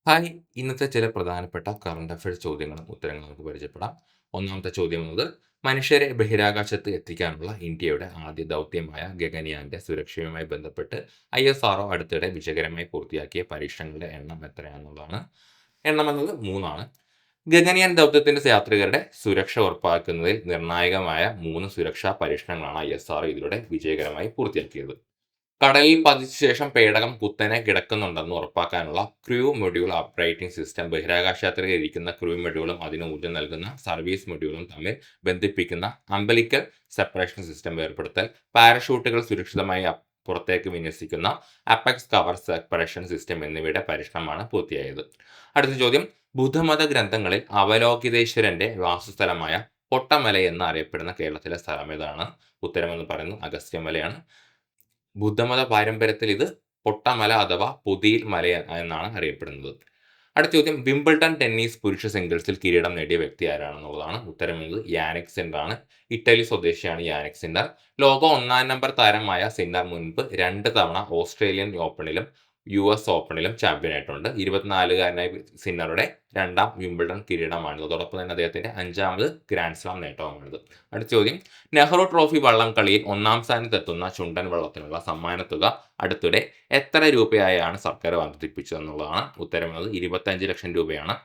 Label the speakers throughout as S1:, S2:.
S1: Hi! ഇന്നത്തെ ചില പ്രധാനപ്പെട്ട കറന്റ് അഫയേഴ്സ് ചോദ്യങ്ങളും ഉത്തരങ്ങളും നമുക്ക് പരിചയപ്പെടാം. ഒന്നാമത്തെ ചോദ്യം എന്നത് മനുഷ്യരെ ബഹിരാകാശത്ത് എത്തിക്കാനുള്ള ഇന്ത്യയുടെ ആദ്യ ദൗത്യമായ ഗഗൻയാന്റെ സുരക്ഷയുമായി ബന്ധപ്പെട്ട് ISRO അടുത്തിടെ വിജയകരമായി പൂർത്തിയാക്കിയ പരീക്ഷണങ്ങളുടെ എണ്ണം എത്രയാണെന്നുള്ളതാണ്. എണ്ണം എന്നത് 3 ആണ്. ഗഗൻയാൻ ദൗത്യത്തിന്റെ യാത്രികരുടെ സുരക്ഷ ഉറപ്പാക്കുന്നതിൽ നിർണായകമായ 3 സുരക്ഷാ പരീക്ഷണങ്ങളാണ് ISRO ഇതിലൂടെ വിജയകരമായി പൂർത്തിയാക്കിയത്. കടലിൽ പതിച്ച ശേഷം പേടകം കുത്തനെ കിടക്കുന്നുണ്ടെന്ന് ഉറപ്പാക്കാനുള്ള ക്രൂ മൊഡ്യൂൾ ഓപ്പറേറ്റിംഗ് സിസ്റ്റം ബഹിരാകാശ യാത്രികർ ഇരിക്കുന്ന ക്രൂ മൊഡ്യൂളും അതിന് ഊർജ്ജം നൽകുന്ന സർവീസ് മൊഡ്യൂളും തമ്മിൽ ബന്ധിപ്പിക്കുന്ന അംബലിക്കൽ സെപ്പറേഷൻ സിസ്റ്റം ഏർപ്പെടുത്തൽ, പാരഷൂട്ടുകൾ സുരക്ഷിതമായി പുറത്തേക്ക് വിന്യസിക്കുന്ന അപ്പെക്സ് കവർ സെപ്പറേഷൻ സിസ്റ്റം എന്നിവയുടെ പരീക്ഷണമാണ് പൂർത്തിയായത്. അടുത്ത ചോദ്യം, ബുദ്ധമത ഗ്രന്ഥങ്ങളിൽ അവലോകിതേശ്വരന്റെ വാസസ്ഥലമായ പൊട്ടമല എന്ന് അറിയപ്പെടുന്ന കേരളത്തിലെ സ്ഥലം ഏതാണ്? ഉത്തരമെന്ന് പറയുന്നത് അഗസ്ത്യമലയാണ്. ബുദ്ധമത പാരമ്പര്യത്തിൽ ഇത് പൊട്ടമല അഥവാ പൊതിയിൽ മല എന്നാണ് അറിയപ്പെടുന്നത്. അടുത്ത ചോദ്യം, വിംബിൾഡൺ ടെന്നീസ് പുരുഷ സിംഗിൾസിൽ കിരീടം നേടിയ വ്യക്തി ആരാണെന്നുള്ളതാണ്. ഉത്തരം എന്നത് യാനിക് സിന്നർ ആണ്. ഇറ്റലി സ്വദേശിയാണ് യാനിക് സിന്നർ. ലോക 1 നമ്പർ താരമായ സിന്നർ മുൻപ് 2 തവണ ഓസ്ട്രേലിയൻ ഓപ്പണിലും US ഓപ്പണിലും ചാമ്പ്യനായിട്ടുണ്ട്. 24-കാരനായ സിന്നറുടെ 2ാം വിംബിൾഡൺ കിരീടമാണിത്. അതോടൊപ്പം തന്നെ അദ്ദേഹത്തിന്റെ 5ാമത് ഗ്രാൻഡ് സ്ലാം നേട്ടവുമാണിത്. അടുത്ത ചോദ്യം, നെഹ്റു ട്രോഫി വള്ളം കളിയിൽ 1ാം സ്ഥാനത്തെത്തുന്ന ചുണ്ടൻ വള്ളത്തിനുള്ള സമ്മാനത്തുക അടുത്തിടെ എത്ര രൂപയായാണ് സർക്കാർ വർദ്ധിപ്പിച്ചതെന്നുള്ളതാണ്. ഉത്തരം എന്നത് 25 ലക്ഷം രൂപയാണ്.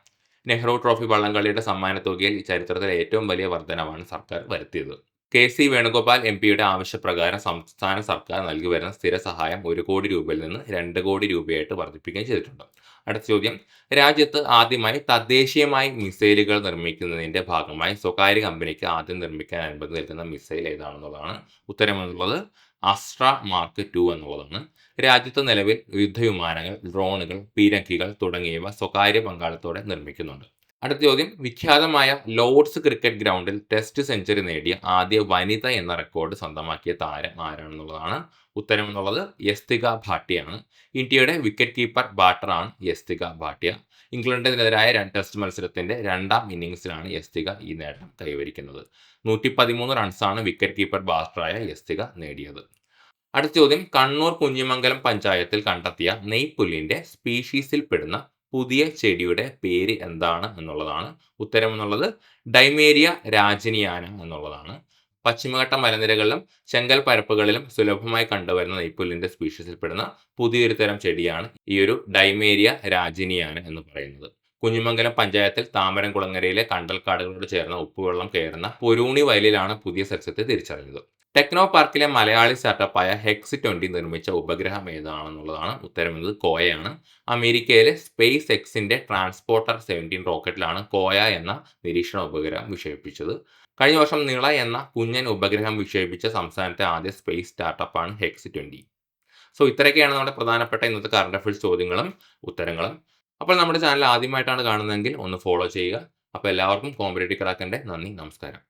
S1: നെഹ്റു ട്രോഫി വള്ളംകളിയുടെ സമ്മാനത്തുകയിൽ ചരിത്രത്തിലെ ഏറ്റവും വലിയ വർധനവാണ് സർക്കാർ വരുത്തിയത്. KC വേണുഗോപാൽ MPയുടെ ആവശ്യപ്രകാരം സംസ്ഥാന സർക്കാർ നൽകി വരുന്ന സ്ഥിര സഹായം 1 കോടി രൂപയിൽ നിന്ന് 2 കോടി രൂപയായിട്ട് വർദ്ധിപ്പിക്കുകയും ചെയ്തിട്ടുണ്ട്. അടുത്ത ചോദ്യം, രാജ്യത്ത് ആദ്യമായി തദ്ദേശീയമായി മിസൈലുകൾ നിർമ്മിക്കുന്നതിന്റെ ഭാഗമായി സ്വകാര്യ കമ്പനിക്ക് ആദ്യം നിർമ്മിക്കാൻ അനുമതി നൽകുന്ന മിസൈൽ ഏതാണെന്നുള്ളതാണ്. ഉത്തരം എന്നുള്ളത് അസ്ട്ര മാർക്ക് 2 എന്നുള്ളതാണ്. രാജ്യത്ത് നിലവിൽ യുദ്ധവിമാനങ്ങൾ, ഡ്രോണുകൾ, പീരങ്കികൾ തുടങ്ങിയവ സ്വകാര്യ പങ്കാളിത്തത്തോടെ നിർമ്മിക്കുന്നുണ്ട്. അടുത്ത ചോദ്യം, വിഖ്യാതമായ ലോർഡ്സ് ക്രിക്കറ്റ് ഗ്രൗണ്ടിൽ ടെസ്റ്റ് സെഞ്ചുറി നേടിയ ആദ്യ വനിത എന്ന റെക്കോർഡ് സ്വന്തമാക്കിയ താരം ആരാണെന്നുള്ളതാണ്. ഉത്തരം എന്നുള്ളത് യസ്തിക ഭാട്ടിയാണ്. ഇന്ത്യയുടെ വിക്കറ്റ് കീപ്പർ ബാറ്ററാണ് യസ്തിക ഭാട്ടിയ. ഇംഗ്ലണ്ടിനെതിരായ ടെസ്റ്റ് മത്സരത്തിന്റെ 2ാം ഇന്നിംഗ്സിലാണ് യസ്തിക ഈ നേട്ടം കൈവരിക്കുന്നത്. 113 റൺസാണ് വിക്കറ്റ് കീപ്പർ ബാറ്ററായ യസ്തിക നേടിയത്. അടുത്ത ചോദ്യം, കണ്ണൂർ കുഞ്ഞിമംഗലം പഞ്ചായത്തിൽ കണ്ടെത്തിയ നെയ്പുല്ലിന്റെ സ്പീഷീസിൽ പെടുന്ന പുതിയ ചെടിയുടെ പേര് എന്താണ് എന്നുള്ളതാണ്. ഉത്തരം എന്നുള്ളത് ഡൈമേരിയ രാജിനിയാന എന്നുള്ളതാണ്. പശ്ചിമഘട്ട മലനിരകളിലും ചെങ്കൽ പരപ്പുകളിലും സുലഭമായി കണ്ടുവരുന്ന നെയ്പുല്ലിന്റെ സ്പീഷീസിൽപ്പെടുന്ന പുതിയൊരു തരം ചെടിയാണ് ഈ ഒരു ഡൈമേരിയ രാജിനിയാന എന്ന് പറയുന്നത്. കുഞ്ഞിമംഗലം പഞ്ചായത്തിൽ താമരംകുളങ്ങരയിലെ കണ്ടൽക്കാടുകളോട് ചേർന്ന ഉപ്പുവെള്ളം കയറുന്ന പൊരൂണി വയലിലാണ് പുതിയ സസ്യത്തെ തിരിച്ചറിഞ്ഞത്. ടെക്നോ പാർക്കിലെ മലയാളി സ്റ്റാർട്ടപ്പായ ഹെക്സ് 20 നിർമ്മിച്ച ഉപഗ്രഹം ഏതാണെന്നുള്ളതാണ്. ഉത്തരം എന്നത് കോയയാണ്. അമേരിക്കയിലെ സ്പേസ് എക്സിന്റെ ട്രാൻസ്പോർട്ടർ 17 റോക്കറ്റിലാണ് കോയ എന്ന നിരീക്ഷണ ഉപഗ്രഹം വിക്ഷേപിച്ചത്. കഴിഞ്ഞ വർഷം നിള എന്ന കുഞ്ഞൻ ഉപഗ്രഹം വിക്ഷേപിച്ച സംസ്ഥാനത്തെ ആദ്യ സ്പേസ് സ്റ്റാർട്ടപ്പാണ് ഹെക്സ് 20. സോ ഇത്രയൊക്കെയാണ് നമ്മുടെ പ്രധാനപ്പെട്ട ഇന്നത്തെ കറണ്ട് അഫയേഴ്സ് ചോദ്യങ്ങളും ഉത്തരങ്ങളും. അപ്പോൾ നമ്മുടെ ചാനൽ ആദ്യമായിട്ടാണ് കാണുന്നതെങ്കിൽ ഒന്ന് ഫോളോ ചെയ്യുക. അപ്പോൾ എല്ലാവർക്കും കോമ്പറ്റേറ്റീവ് ക്രാക്കിന്റെ നന്ദി, നമസ്കാരം.